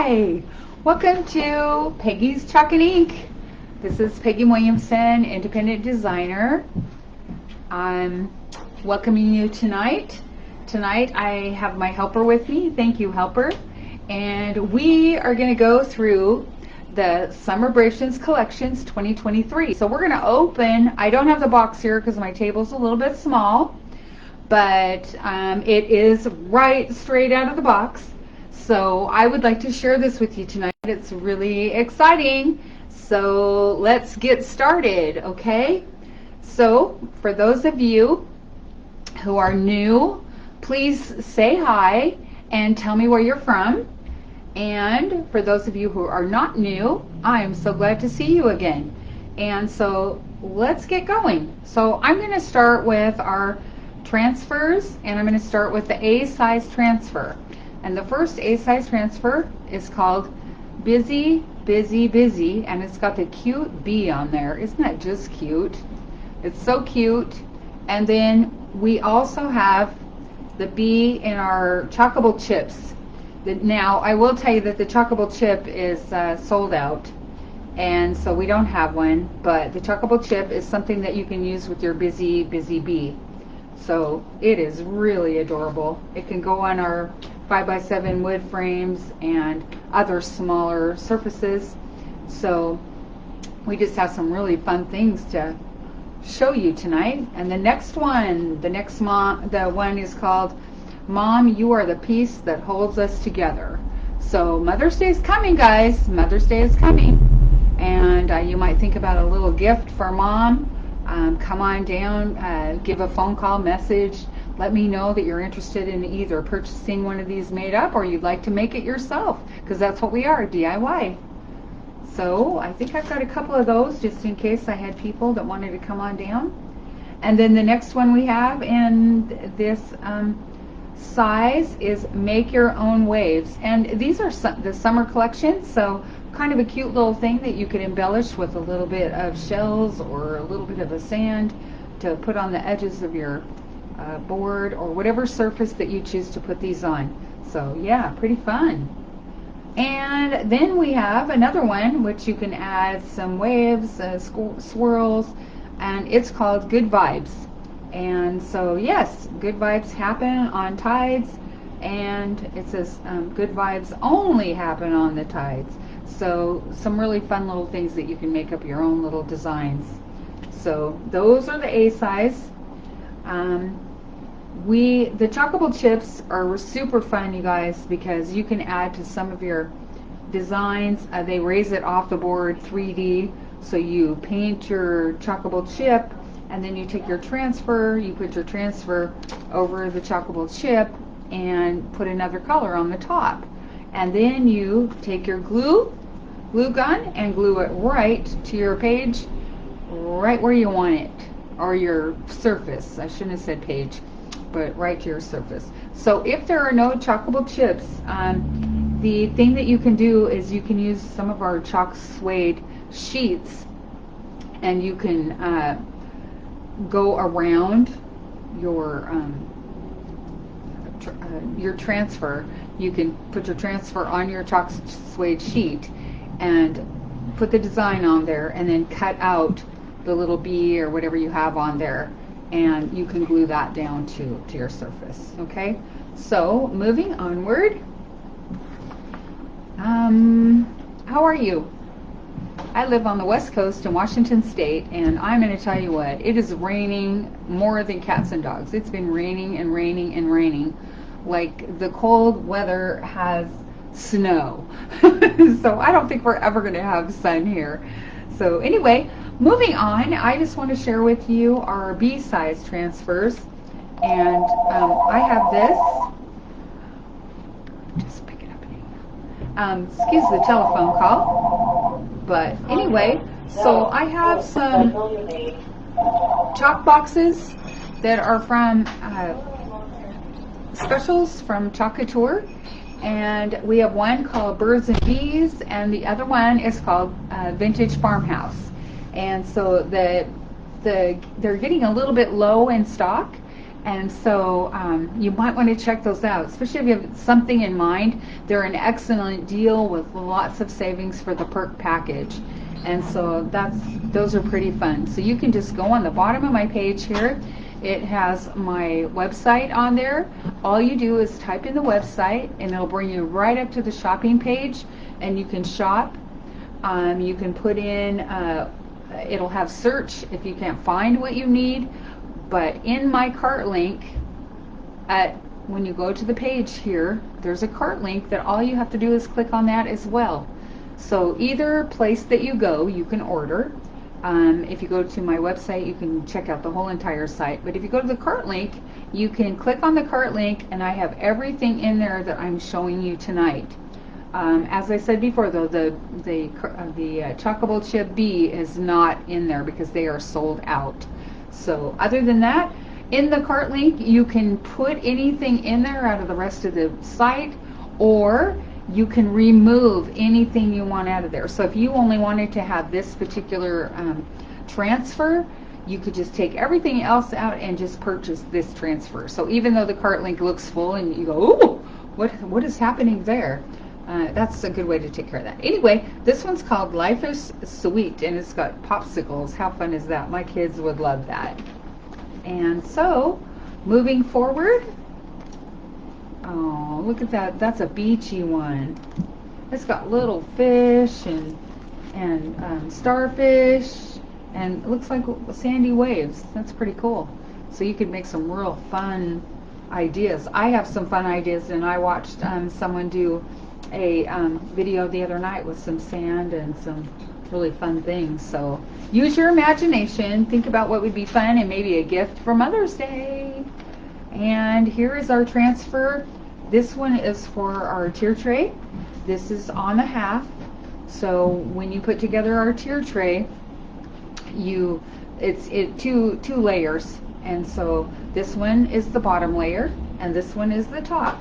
Hi, welcome to Peggy's Chalk and Ink. This is Peggy Williamson, independent designer. I'm welcoming you tonight. Tonight I have my helper with me. Thank you, helper. And we are going to go through the Summerbrations Collections 2023. So we're going to open, I don't have the box here because my table's a little bit small, but it is right straight out of the box. So I would like to share this with you tonight. It's really exciting. So let's get started, okay? So for those of you who are new, please say hi and tell me where you're from. And for those of you who are not new, I'm so glad to see you again. And so let's get going. So I'm going to start with our transfers, and I'm going to start with the A size transfer. And the first A size transfer is called Busy, Busy, Busy, and it's got the cute bee on there. Isn't that just cute? It's so cute. And then we also have the bee in our Chockable chips. Now, I will tell you that the Chockable chip is sold out, and so we don't have one, but the Chockable chip is something that you can use with your Busy, Busy bee. So it is really adorable. It can go on our 5x7 wood frames and other smaller surfaces. So we just have some really fun things to show you tonight. And the next one, the one is called Mom, You Are the Piece That Holds Us Together. So Mother's Day is coming, guys. Mother's Day is coming. And you might think about a little gift for Mom. Come on down, give a phone call, message. Let me know that you're interested in either purchasing one of these made up or you'd like to make it yourself, because that's what we are, DIY. So I think I've got a couple of those just in case I had people that wanted to come on down. And then the next one we have in this size is Make Your Own Waves. And these are the summer collection, so kind of a cute little thing that you could embellish with a little bit of shells or a little bit of a sand to put on the edges of your board or whatever surface that you choose to put these on. So yeah, pretty fun. And then we have another one which you can add some waves, swirls, and it's called Good Vibes. And so yes, good vibes happen on tides, and it says good vibes only happen on the tides. So some really fun little things that you can make up your own little designs. So those are the A size. The Chockable chips are super fun, you guys, because you can add to some of your designs. They raise it off the board 3D, so you paint your Chockable chip, and then you take your transfer, you put your transfer over the Chockable chip and put another color on the top. And then you take your glue gun and glue it right to your page, right where you want it, or your surface. I shouldn't have said page, but right to your surface. So if there are no Chockable chips, the thing that you can do is you can use some of our chalk suede sheets, and you can go around your transfer. You can put your transfer on your chalk suede sheet and put the design on there, and then cut out the little bee or whatever you have on there, and you can glue that down to your surface. Okay, so moving onward. How are you? I live on the West Coast in Washington State, and I'm going to tell you what, it is raining more than cats and dogs. It's been raining and raining and raining. Like the cold weather has snow. So I don't think we're ever going to have sun here. So anyway, moving on, I just want to share with you our B size transfers. And I have this. Just pick it up. Excuse the telephone call. But anyway, so I have some chalk boxes that are from specials from Chalk Couture, and we have one called Birds and Bees, and the other one is called Vintage Farmhouse. And so they're getting a little bit low in stock, And so you might want to check those out, especially if you have something in mind. They're an excellent deal with lots of savings for the perk package. And so those are pretty fun. So you can just go on the bottom of my page here. It has my website on there. All you do is type in the website and it'll bring you right up to the shopping page, and you can shop. You can put in, it'll have search if you can't find what you need. But in my cart link, when you go to the page here, there's a cart link that all you have to do is click on that as well. So either place that you go, you can order. If you go to my website, you can check out the whole entire site. But if you go to the cart link, you can click on the cart link, and I have everything in there that I'm showing you tonight. As I said before, though, the Chockable Chip B is not in there because they are sold out. So other than that, in the cart link, you can put anything in there out of the rest of the site, or you can remove anything you want out of there. So if you only wanted to have this particular transfer, you could just take everything else out and just purchase this transfer. So even though the cart link looks full and you go, oh, what is happening there? That's a good way to take care of that. Anyway, this one's called Life is Sweet, and it's got popsicles. How fun is that? My kids would love that. And so, moving forward, oh, look at that. That's a beachy one. It's got little fish and starfish, and it looks like sandy waves. That's pretty cool. So you could make some real fun ideas. I have some fun ideas, and I watched someone do a video the other night with some sand and some really fun things. So use your imagination, think about what would be fun and maybe a gift for Mother's Day. And here is our transfer. This one is for our tier tray. This is on a half. So when you put together our tier tray, it's two layers. And so this one is the bottom layer and this one is the top.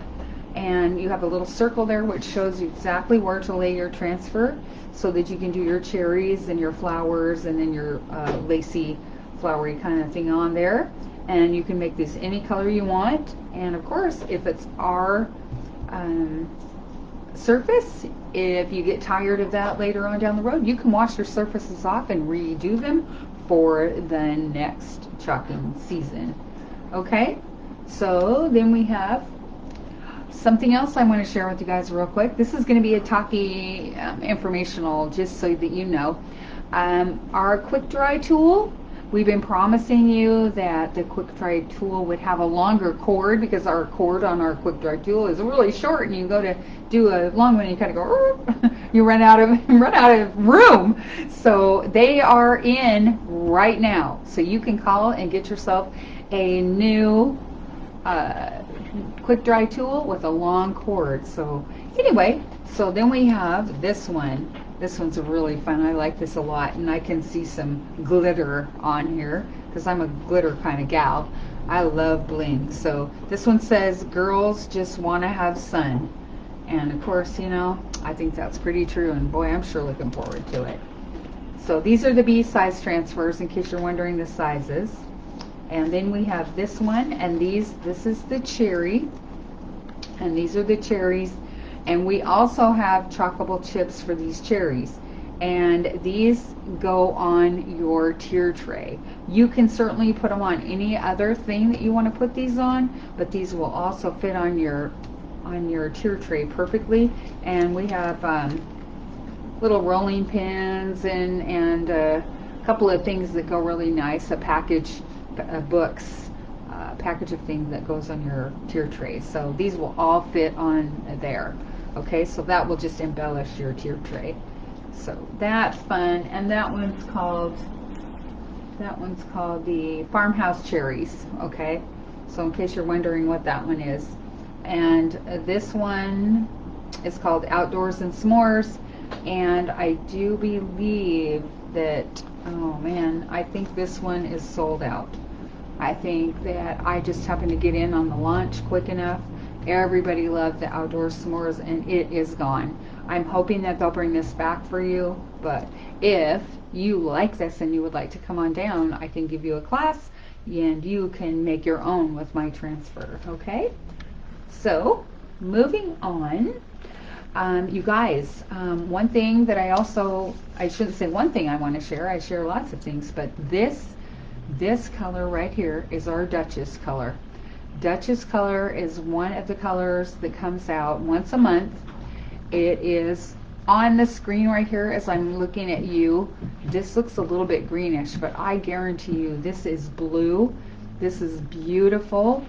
And you have a little circle there which shows you exactly where to lay your transfer so that you can do your cherries and your flowers and then your lacy flowery kind of thing on there. And you can make these any color you want. And of course, if it's our surface, if you get tired of that later on down the road, you can wash your surfaces off and redo them for the next chalking season. Okay, so then we have something else I want to share with you guys real quick. This is going to be a talkie informational, just so that you know. Our quick dry tool, we've been promising you that the quick dry tool would have a longer cord, because our cord on our quick dry tool is really short, and you go to do a long one and you kind of go, you run out of room. So they are in right now. So you can call and get yourself a new quick dry tool with a long cord. So anyway, so then we have this one. This one's really fun. I like this a lot, and I can see some glitter on here because I'm a glitter kind of gal. I love bling. So this one says, girls just want to have sun. And of course, you know, I think that's pretty true, and boy, I'm sure looking forward to it. So these are the B size transfers, in case you're wondering the sizes. And then we have this one, and this is the cherry, and these are the cherries. And we also have chockable chips for these cherries, and these go on your tier tray. You can certainly put them on any other thing that you want to put these on, but these will also fit on your tier tray perfectly. And we have little rolling pins and a couple of things that go really nice, a package books, package of things that goes on your tier tray. So these will all fit on there. Okay, so that will just embellish your tier tray. So that's fun. And that one's called the Farmhouse Cherries. Okay, so in case you're wondering what that one is. And this one is called Outdoors and S'mores. And I do believe that, oh man, I think this one is sold out. I think that I just happened to get in on the launch quick enough. Everybody loved the outdoor s'mores, and it is gone. I'm hoping that they'll bring this back for you, but if you like this and you would like to come on down, I can give you a class. and you can make your own with my transfer. Okay, so moving on. You guys, one thing that I shouldn't say one thing I want to share. I share lots of things, but this color right here is our Duchess color. Duchess color is one of the colors that comes out once a month. It is on the screen right here as I'm looking at you. This looks a little bit greenish, but I guarantee you this is blue. This is beautiful,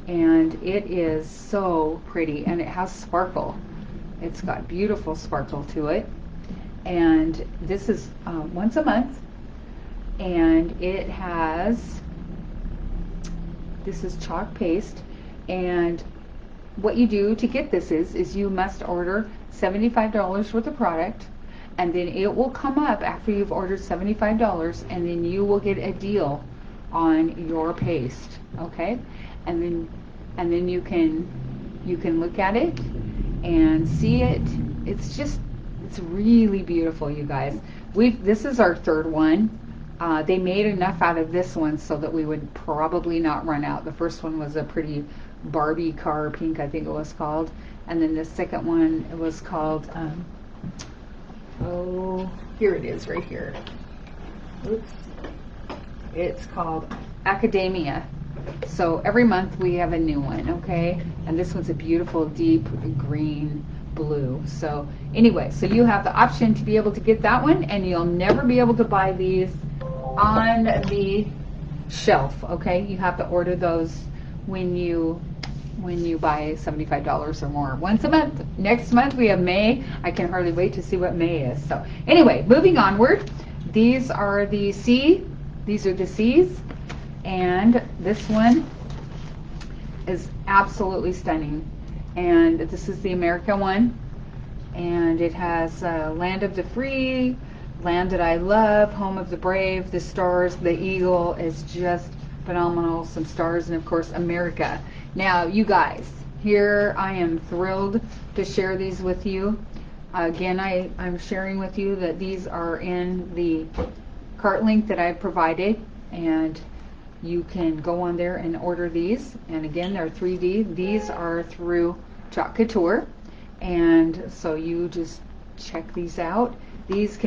and it is so pretty, and it has sparkle. It's got beautiful sparkle to it, and this is once a month, and it has, this is chalk paste, and what you do to get this is you must order $75 worth of product, and then it will come up after you've ordered $75, and then you will get a deal on your paste, okay? And then you can look at it and see it. It's really beautiful, you guys. This is our third one. They made enough out of this one so that we would probably not run out. The first one was a pretty Barbie car pink, I think it was called, and then the second one, it was called oh, here it is right here. Oops. It's called Academia. So every month we have a new one, okay? And this one's a beautiful deep green blue. So anyway, so you have the option to be able to get that one, and you'll never be able to buy these on the shelf, okay? You have to order those when you buy $75 or more once a month. Next month we have May. I can hardly wait to see what May is. So anyway, moving onward, these are the C's, and this one is absolutely stunning, and this is the America one, and it has Land of the Free, Land That I Love, Home of the Brave, the stars, the eagle is just phenomenal, some stars, and of course America. Now you guys, here I am thrilled to share these with you. Again, I'm sharing with you that these are in the cart link that I provided, and you can go on there and order these. And again, they're 3D. These are through Chalk Couture, and so you just check these out. This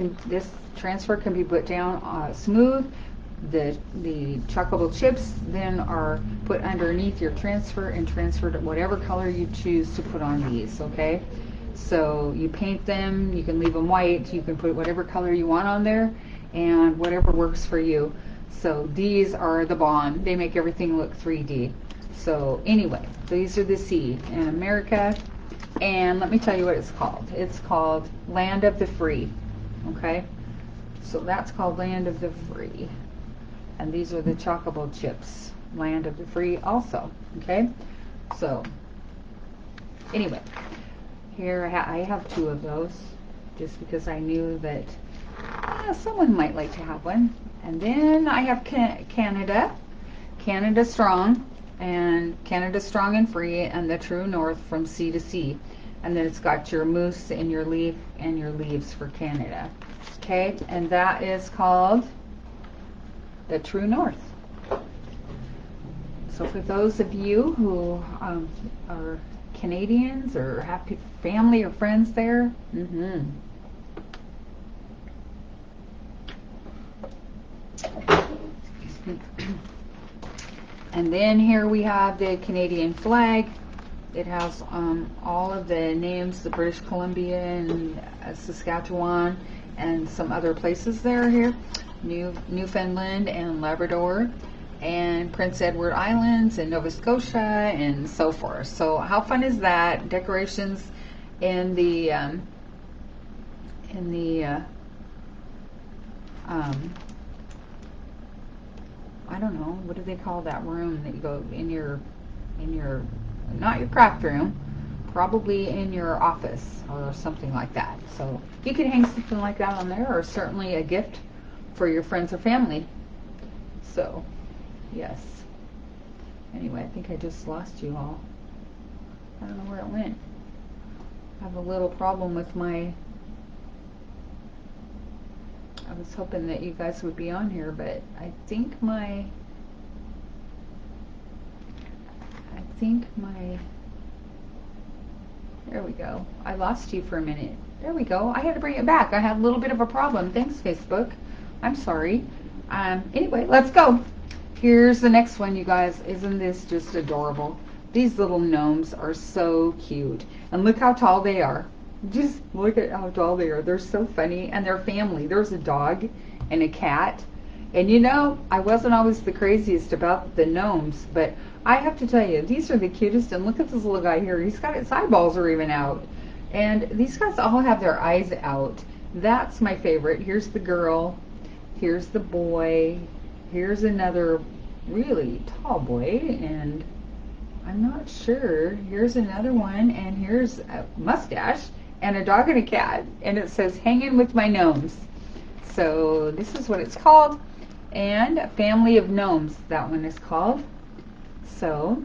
transfer can be put down smooth. The chocolate chips then are put underneath your transfer and transferred to whatever color you choose to put on these, okay? So you paint them, you can leave them white, you can put whatever color you want on there, and whatever works for you. So these are the bomb. They make everything look 3D. So anyway, these are the C in America, and let me tell you what it's called. It's called Land of the Free, okay? So that's called Land of the Free. And these are the chocolate chips, Land of the Free also, okay? So anyway, here I have two of those just because I knew that someone might like to have one. And then I have Canada Strong, and Canada Strong and Free, and the True North from Sea to Sea. And then it's got your moose and your leaf and your leaves for Canada. Okay, and that is called the True North. So for those of you who are Canadians or have family or friends there, and then here we have the Canadian flag. It has all of the names, the British Columbia and Saskatchewan and some other places there here. Newfoundland and Labrador and Prince Edward Islands and Nova Scotia and so forth. So how fun is that? Decorations in the I don't know, what do they call that room that you go in your not your craft room, probably in your office or something like that. So you can hang something like that on there, or certainly a gift for your friends or family. So yes, anyway, I think I just lost you all. I don't know where it went. I have a little problem with I was hoping that you guys would be on here, but I think think there we go. I lost you for a minute. There we go. I had to bring it back. I had a little bit of a problem. Thanks, Facebook. I'm sorry. Anyway, let's go. Here's the next one, you guys. Isn't this just adorable? These little gnomes are so cute. And look how tall they are. Just look at how tall they are. They're so funny. And their family. There's a dog and a cat. And you know, I wasn't always the craziest about the gnomes, but I have to tell you, these are the cutest. And look at this little guy here. He's got his eyeballs are even out. And these guys all have their eyes out. That's my favorite. Here's the girl. Here's the boy. Here's another really tall boy. And I'm not sure. Here's another one. And here's a mustache and a dog and a cat. And it says, hanging with my gnomes. So this is what it's called. And Family of Gnomes, that one is called. So,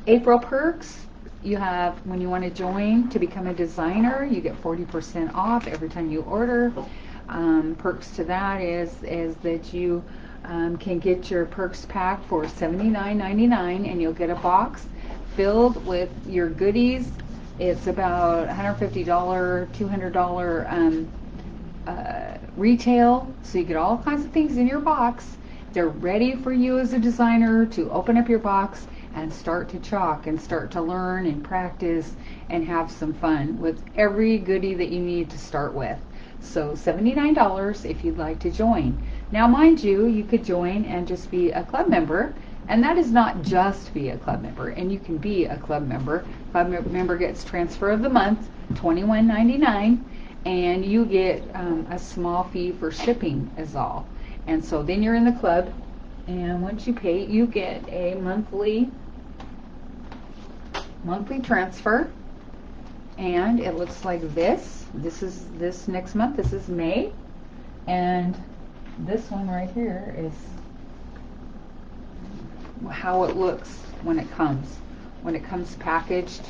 April perks, you have, when you want to join to become a designer, you get 40% off every time you order. Perks to that is that you can get your perks pack for $79.99, and you'll get a box filled with your goodies. It's about $150, $200 retail, so you get all kinds of things in your box. They're ready for you as a designer to open up your box and start to chalk and start to learn and practice and have some fun with every goodie that you need to start with. So $79 if you'd like to join. Now mind you, you could join and just be a club member, and that is not just be a club member, and you can be a club member. Club member gets transfer of the month, $21.99, and you get a small fee for shipping is all. And so then you're in the club, and once you pay, you get a monthly transfer, and it looks like this. This is this next month. This is May, and this one right here is how it looks when it comes packaged.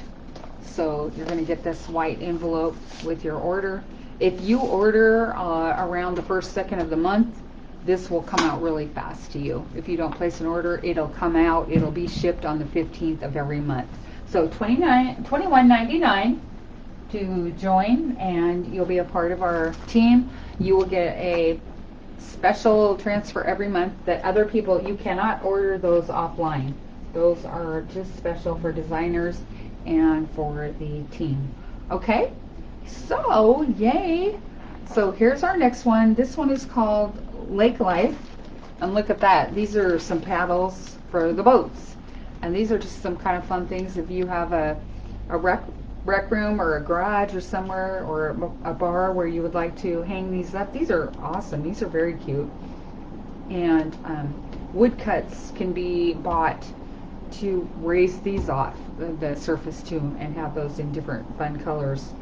So you're going to get this white envelope with your order. If you order around the first, second of the month, this will come out really fast to you. If you don't place an order, it'll come out. It'll be shipped on the 15th of every month. So $21.99 to join, and you'll be a part of our team. You will get a special transfer every month that other people, you cannot order those offline. Those are just special for designers and for the team. Okay, so yay. So here's our next one. This one is called Lake Life, and look at that. These are some paddles for the boats, and these are just some kind of fun things if you have a rec room or a garage or somewhere, or a bar where you would like to hang these up. These are awesome. These are very cute. And woodcuts can be bought to raise these off the surface too, and have those in different fun colors,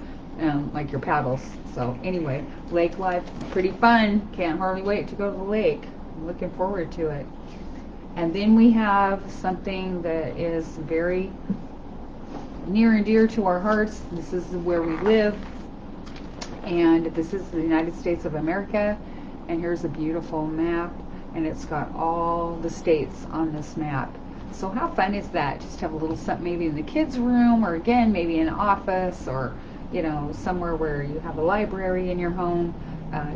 like your paddles. So anyway, lake life, pretty fun. Can't hardly wait to go to the lake. I'm looking forward to it. And then we have something that is very near and dear to our hearts. This is where we live, and this is the United States of America. And here's a beautiful map, and it's got all the states on this map. So how fun is that? Just have a little something maybe in the kids' room, or again maybe in an office, or you know, somewhere where you have a library in your home.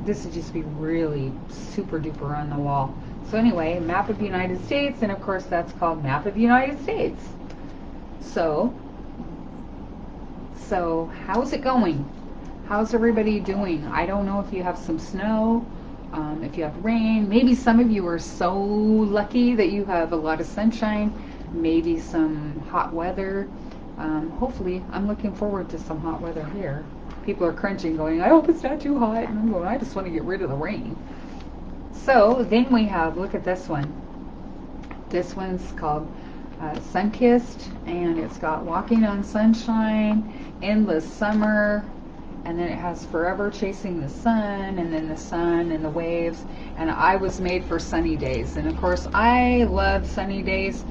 This would just be really super duper on the wall. So anyway, map of the United States, and of course that's called Map of the United States. So how's it going? How's everybody doing? I don't know if you have some snow, if you have rain. Maybe some of you are so lucky that you have a lot of sunshine, maybe some hot weather. Hopefully, I'm looking forward to some hot weather here. People are crunching going, I hope it's not too hot. And I'm going, I just want to get rid of the rain. So then we have, look at this one. This one's called Sun-Kissed, and it's got Walking on Sunshine, Endless Summer, and then it has Forever Chasing the Sun, and then the sun and the waves. And I was made for sunny days, and of course I love sunny days.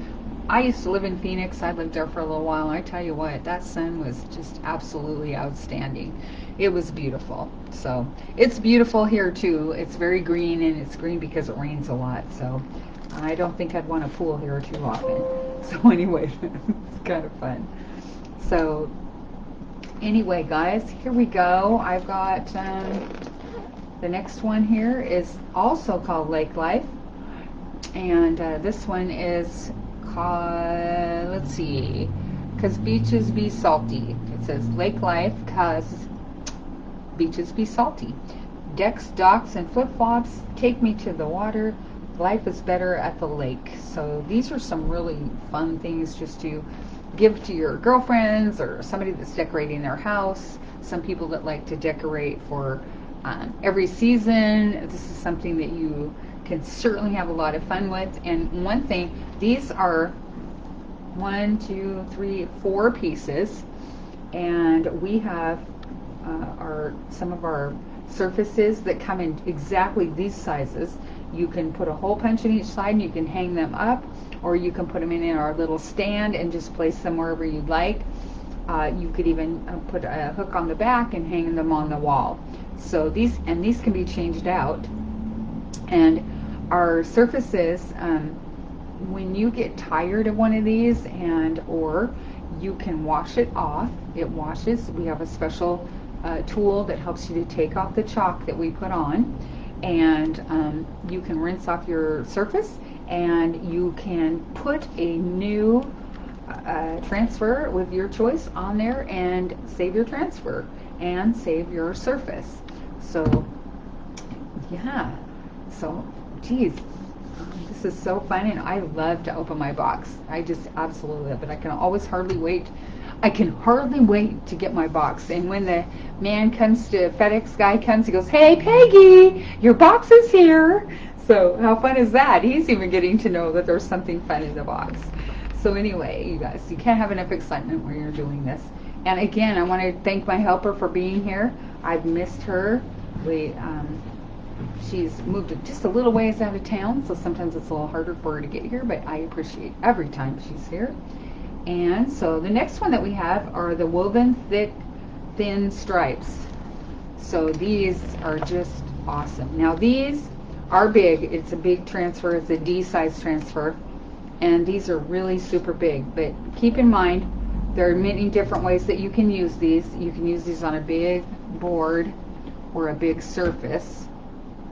I used to live in Phoenix. I lived there for a little while, and I tell you what, that sun was just absolutely outstanding. It was beautiful. So it's beautiful here too. It's very green, and it's green because it rains a lot. So I don't think I'd want a pool here too often. So anyway, it's kind of fun. So anyway, guys, here we go. I've got the next one here is also called Lake Life. And this one is called, let's see, Cause Beaches Be Salty. It says Lake Life, cause beaches be salty. Decks, docks, and flip-flops take me to the water. Life is better at the lake. So these are some really fun things just to give to your girlfriends or somebody that's decorating their house. Some people that like to decorate for every season. This is something that you can certainly have a lot of fun with. And one thing, these are 1, 2, 3, 4 pieces, and we have some of our surfaces that come in exactly these sizes. You can put a hole punch in each side and you can hang them up, or you can put them in our little stand and just place them wherever you'd like. You could even put a hook on the back and hang them on the wall. So these can be changed out. And our surfaces, when you get tired of one of these, or you can wash it off. It washes. We have a special tool that helps you to take off the chalk that we put on, and you can rinse off your surface, and you can put a new transfer with your choice on there and save your transfer and save your surface. So yeah, so geez, this is so fun, and I love to open my box. I just absolutely love it. I can hardly wait to get my box. And when the man comes to, FedEx guy comes, he goes, "Hey Peggy, your box is here." So how fun is that? He's even getting to know that there's something fun in the box. So anyway, you guys, you can't have enough excitement when you're doing this. And again, I want to thank my helper for being here. I've missed her. She's moved just a little ways out of town, so sometimes it's a little harder for her to get here, but I appreciate every time she's here. And so the next one that we have are the woven thick thin stripes. So these are just awesome. Now these are big. It's a big transfer. It's a D size transfer, and these are really super big. But keep in mind, there are many different ways that you can use these. You can use these on a big board or a big surface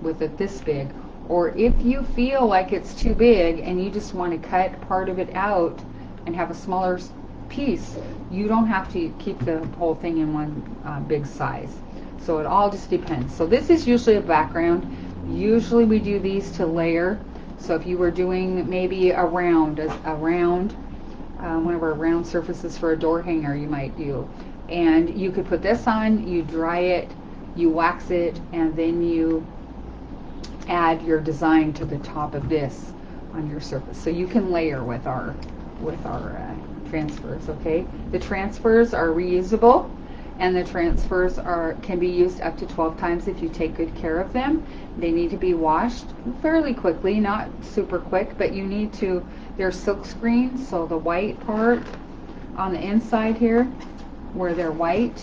with it this big, or if you feel like it's too big and you just want to cut part of it out and have a smaller piece, you don't have to keep the whole thing in one big size. So it all just depends. So this is usually a background. Usually we do these to layer. So if you were doing maybe a round, one of our round surfaces for a door hanger, you might do, and you could put this on, you dry it, you wax it, and then you add your design to the top of this on your surface. So you can layer with our transfers. Okay, the transfers are reusable, and the transfers can be used up to 12 times if you take good care of them. They need to be washed fairly quickly, not super quick, but you need to. They're silk screen, so the white part on the inside here, where they're white,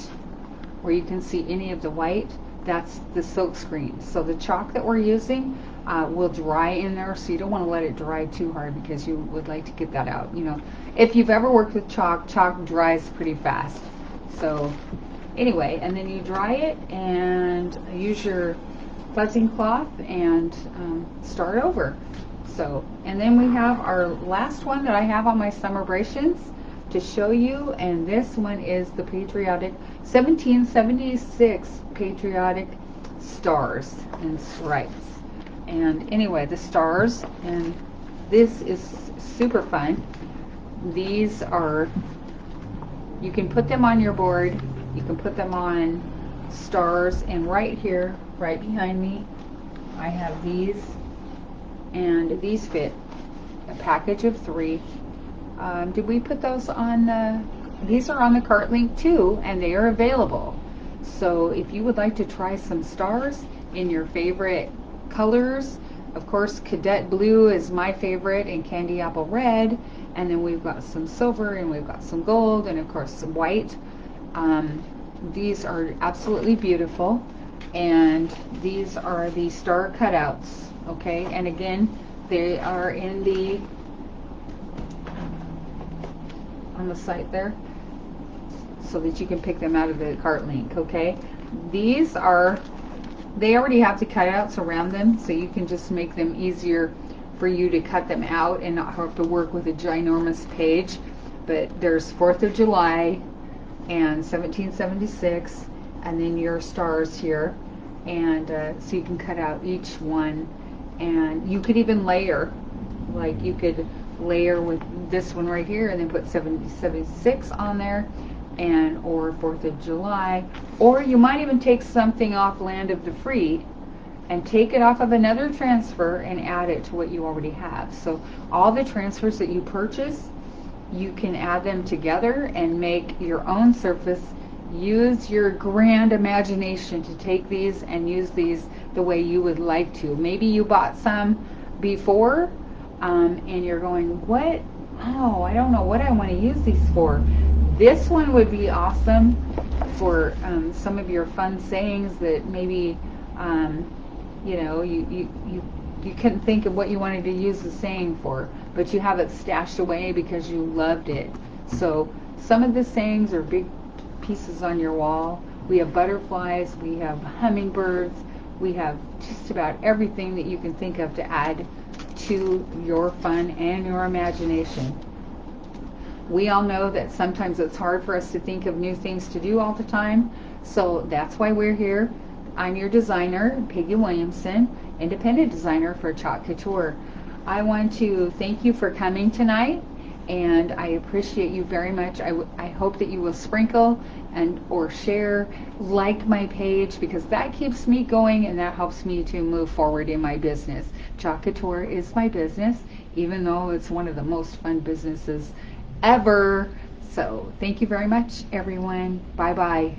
where you can see any of the white, that's the silk screen. So the chalk that we're using will dry in there, so you don't want to let it dry too hard because you would like to get that out. You know, if you've ever worked with chalk dries pretty fast. So anyway, and then you dry it and use your fuzzing cloth and start over. So, and then we have our last one that I have on my Summerbrations to show you, and this one is the patriotic 1776 patriotic stars and stripes. And anyway, the stars, and this is super fun. These are, you can put them on your board, you can put them on stars, and right here, right behind me, I have these, and these fit a package of 3. Did we put those on these are on the cart link too, and they are available. So if you would like to try some stars in your favorite colors, of course cadet blue is my favorite, and candy apple red, and then we've got some silver, and we've got some gold, and of course some white. These are absolutely beautiful, and these are the star cutouts. Okay, and again, They are in the on the site there, so that you can pick them out of the cart link. Okay, these are, they already have the cutouts around them, so you can just make them easier for you to cut them out and not have to work with a ginormous page. But there's 4th of July and 1776, and then your stars here, and so you can cut out each one, and you could even layer, like you could layer with this one right here and then put 76 on there, and or 4th of July, or you might even take something off Land of the Free and take it off of another transfer and add it to what you already have. So all the transfers that you purchase, you can add them together and make your own surface. Use your grand imagination to take these and use these the way you would like to. Maybe you bought some before and you're going, what? Oh, I don't know what I want to use these for. This one would be awesome for some of your fun sayings that maybe you know, you couldn't think of what you wanted to use the saying for, but you have it stashed away because you loved it. So some of the sayings are big pieces on your wall. We have butterflies, we have hummingbirds, we have just about everything that you can think of to add to your fun and your imagination. We all know that sometimes it's hard for us to think of new things to do all the time, so that's why we're here. I'm your designer, Peggy Williamson, independent designer for Chalk Couture. I want to thank you for coming tonight, and I appreciate you very much. I hope that you will sprinkle and or share, like my page, because that keeps me going and that helps me to move forward in my business. Chalk Couture is my business, even though it's one of the most fun businesses ever. So thank you very much, everyone. Bye-bye.